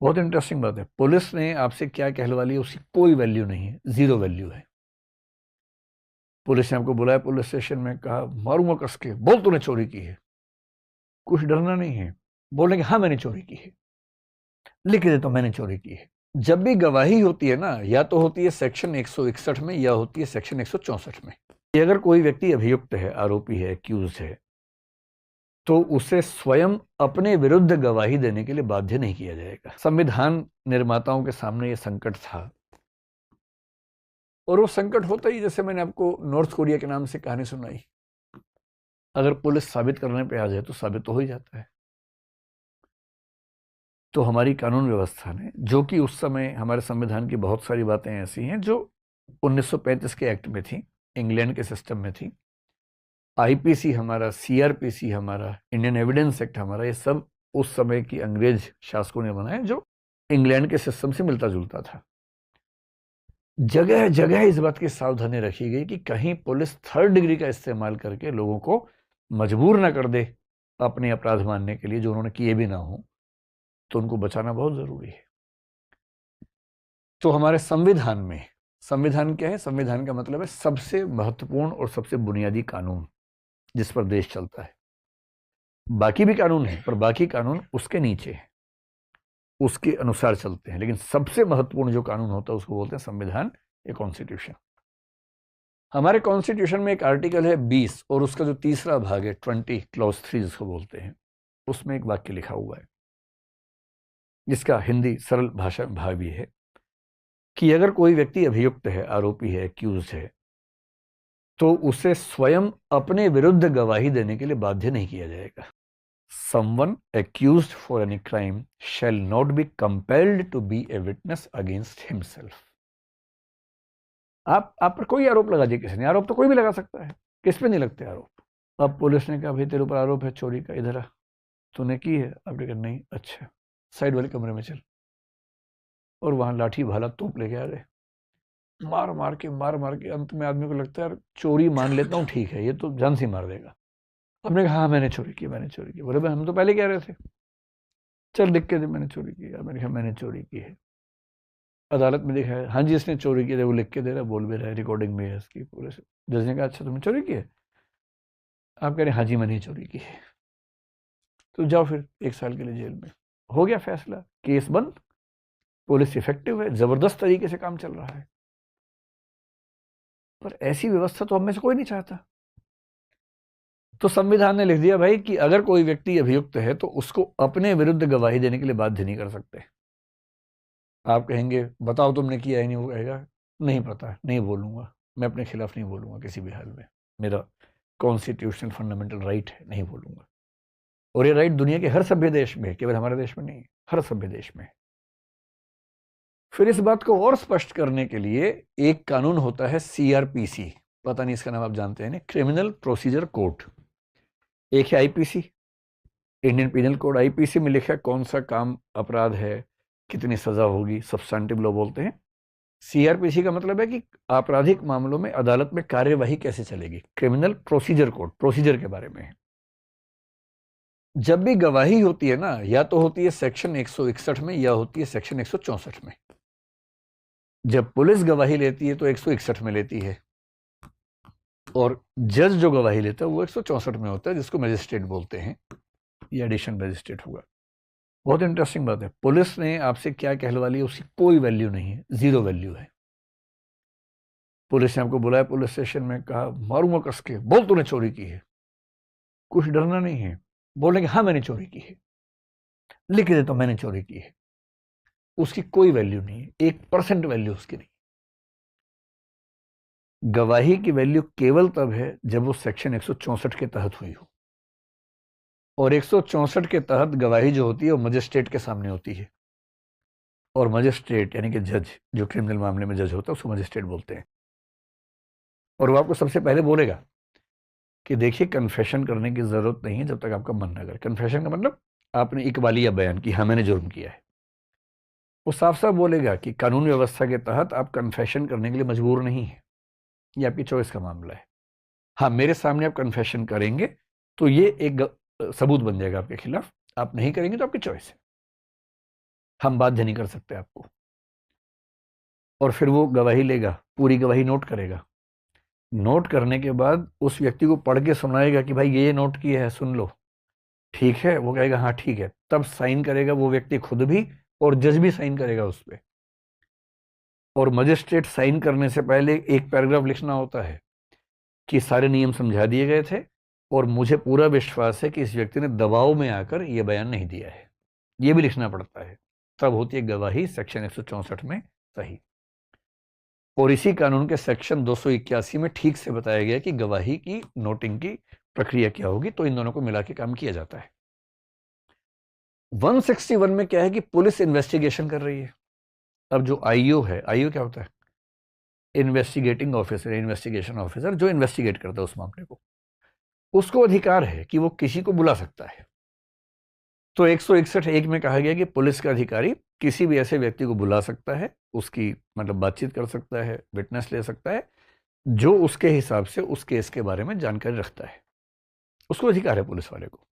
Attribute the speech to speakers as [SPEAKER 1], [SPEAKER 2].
[SPEAKER 1] बहुत इंटरेस्टिंग बात है। पुलिस ने आपसे क्या कहलवा लिया उसकी कोई वैल्यू नहीं है, जीरो वैल्यू है। पुलिस ने आपको बुलाया पुलिस स्टेशन में, कहा मारूंगा कस के, बोल तूने चोरी की है। कुछ डरना नहीं है, बोलेंगे हाँ मैंने चोरी की है, लिख दे तो मैंने चोरी की है। जब भी गवाही होती है ना, या तो होती है सेक्शन 161 में या होती है सेक्शन 164 में। कि अगर कोई व्यक्ति अभियुक्त है, आरोपी है, एक्यूज है, तो उसे स्वयं अपने विरुद्ध गवाही देने के लिए बाध्य नहीं किया जाएगा। संविधान निर्माताओं के सामने यह संकट था, और वो संकट होता ही, जैसे मैंने आपको नॉर्थ कोरिया के नाम से कहानी सुनाई। अगर पुलिस साबित करने पे आ जाए तो साबित तो हो ही जाता है। तो हमारी कानून व्यवस्था ने, जो कि उस समय हमारे संविधान की बहुत सारी बातें ऐसी हैं जो 1935 के एक्ट में थी, इंग्लैंड के सिस्टम में थी, आईपीसी हमारा, सीआरपीसी हमारा, इंडियन एविडेंस एक्ट हमारा, ये सब उस समय की अंग्रेज शासकों ने बनाए, जो इंग्लैंड के सिस्टम से मिलता जुलता था। जगह जगह इस बात की सावधानी रखी गई कि कहीं पुलिस थर्ड डिग्री का इस्तेमाल करके लोगों को मजबूर ना कर दे अपने अपराध मानने के लिए, जो उन्होंने किए भी ना हो, तो उनको बचाना बहुत जरूरी है। तो हमारे संविधान में, संविधान क्या है? संविधान का मतलब है सबसे महत्वपूर्ण और सबसे बुनियादी कानून जिस पर देश चलता है। बाकी भी कानून है, पर बाकी कानून उसके नीचे है, उसके अनुसार चलते हैं, लेकिन सबसे महत्वपूर्ण जो कानून होता है उसको बोलते हैं संविधान या कॉन्स्टिट्यूशन। हमारे कॉन्स्टिट्यूशन में एक आर्टिकल है 20, और उसका जो तीसरा भाग है 20, क्लॉज 3 जिसको बोलते हैं, उसमें एक वाक्य लिखा हुआ है जिसका हिंदी सरल भाषा भाव भी है कि अगर कोई व्यक्ति अभियुक्त है, आरोपी है, एक्यूज है, तो उसे स्वयं अपने विरुद्ध गवाही देने के लिए बाध्य नहीं किया जाएगा। Someone accused for any crime shall not be compelled to be a witness against himself. आप पर कोई आरोप लगा दिया किसी ने, आरोप तो कोई भी लगा सकता है, किस पे नहीं लगते आरोप। अब पुलिस ने कहा भाई तेरे ऊपर आरोप है चोरी का, इधर आ, तूने की है? आपने कहा नहीं। अच्छा, साइड वाले कमरे में चल। और वहां लाठी भाला तोप लेके आ गए, मार मार के अंत में आदमी को लगता है यार चोरी मान लेता हूँ, ठीक है, ये तो जान से मार देगा। हमने कहा हाँ मैंने चोरी की, मैंने चोरी की। बोले भाई हम तो पहले कह रहे थे, चल लिख के दे मैंने चोरी की। मैंने कहा मैंने चोरी की है। अदालत में देखा है, हाँ जी इसने चोरी की है, वो लिख के दे रहा है, बोल भी रहा है, रिकॉर्डिंग में है इसकी पूरे से। जज ने कहा अच्छा तुमने चोरी की है? आप कह रहे हैं हाँ जी मैंने चोरी की है, तो जाओ फिर 1 साल के लिए जेल में। हो गया फैसला, केस बंद, पुलिस इफेक्टिव है, जबरदस्त तरीके से काम चल रहा है। पर ऐसी व्यवस्था तो हम में से कोई नहीं चाहता। तो संविधान ने लिख दिया भाई कि अगर कोई व्यक्ति अभियुक्त है तो उसको अपने विरुद्ध गवाही देने के लिए बाध्य नहीं कर सकते। आप कहेंगे बताओ तुमने किया है? नहीं, वो कहेगा नहीं पता, नहीं बोलूंगा, मैं अपने खिलाफ नहीं बोलूंगा किसी भी हाल में, मेरा कॉन्स्टिट्यूशनल फंडामेंटल राइट है, नहीं बोलूंगा। और ये राइट दुनिया के हर सभ्य देश में, केवल हमारे देश में नहीं, हर सभ्य देश में। फिर इस बात को और स्पष्ट करने के लिए एक कानून होता है सीआरपीसी, पता नहीं इसका नाम आप जानते हैं, क्रिमिनल प्रोसीजर कोड। एक है IPC, Indian penal code. IPC में लिखा है कौन सा काम अपराध है, कितनी सजा होगी, सब्सटेंटिव लॉ बोलते हैं। सीआरपीसी का मतलब है कि आपराधिक मामलों में अदालत में कार्यवाही कैसे चलेगी। क्रिमिनल प्रोसीजर कोड प्रोसीजर के बारे में है। जब भी गवाही होती है ना, या तो होती है सेक्शन 161 में या होती है सेक्शन 164 में। जब पुलिस गवाही लेती है तो 161 में लेती है, और जज जो गवाही लेता है वो 164 में होता है, जिसको मजिस्ट्रेट बोलते हैं, या एडिशनल मजिस्ट्रेट होगा। बहुत इंटरेस्टिंग बात है। पुलिस ने आपसे क्या कहलवा लिया उसकी कोई वैल्यू नहीं है, जीरो वैल्यू है। पुलिस ने आपको बुलाया पुलिस स्टेशन में, कहा मारूंगा कस के, बोल तूने चोरी की है। कुछ डरना नहीं है, बोलेंगे हाँ मैंने चोरी की है, लिख दे तो मैंने चोरी की है। उसकी कोई वैल्यू नहीं है, 1% वैल्यू उसकी नहीं। गवाही की वैल्यू केवल तब है जब वो सेक्शन 164 के तहत हुई हो, और 164 के तहत गवाही जो होती है वो मजिस्ट्रेट के सामने होती है, और मजिस्ट्रेट यानी कि जज, जो क्रिमिनल मामले में जज होता है उसको मजिस्ट्रेट बोलते हैं। और वो आपको सबसे पहले बोलेगा कि देखिए कन्फेशन करने की जरूरत नहीं है जब तक आपका मन ना करे। कन्फेशन का मतलब आपने इकबालिया बयान की, हाँ मैंने जुर्म किया है। वो साफ साफ बोलेगा कि कानून व्यवस्था के तहत आप कन्फेशन करने के लिए मजबूर नहीं है, ये आपकी चॉइस का मामला है। हाँ मेरे सामने आप कन्फेशन करेंगे तो ये एक सबूत बन जाएगा आपके खिलाफ, आप नहीं करेंगे तो आपकी चॉइस है। हम बाध्य नहीं कर सकते आपको। और फिर वो गवाही लेगा, पूरी गवाही नोट करेगा। नोट करने के बाद उस व्यक्ति को पढ़ के सुनाएगा कि भाई ये नोट किया है, सुन लो, ठीक है? वो कहेगा हाँ ठीक है, तब साइन करेगा वो व्यक्ति खुद भी, और जज भी साइन करेगा उस पर। और मजिस्ट्रेट साइन करने से पहले एक पैराग्राफ लिखना होता है कि सारे नियम समझा दिए गए थे और मुझे पूरा विश्वास है कि इस व्यक्ति ने दबाव में आकर यह बयान नहीं दिया है, ये भी लिखना पड़ता है। तब होती है गवाही सेक्शन 164 में सही। और इसी कानून के सेक्शन 281 में ठीक से बताया गया कि गवाही की नोटिंग की प्रक्रिया क्या होगी। तो इन दोनों को मिला के काम किया जाता है। 161 में क्या है कि पुलिस इन्वेस्टिगेशन कर रही है। अब जो आईओ है, आईओ क्या होता है? इन्वेस्टिगेटिंग ऑफिसर, इन्वेस्टिगेशन ऑफिसर, जो इन्वेस्टिगेट करता है उस मामले को, उसको अधिकार है कि वो किसी को बुला सकता है। तो 161(1) में कहा गया कि पुलिस का अधिकारी किसी भी ऐसे व्यक्ति को बुला सकता है, उसकी मतलब बातचीत कर सकता है, विटनेस ले सकता है, जो उसके हिसाब से उस केस के बारे में जानकारी रखता है। उसको अधिकार है पुलिस वाले को।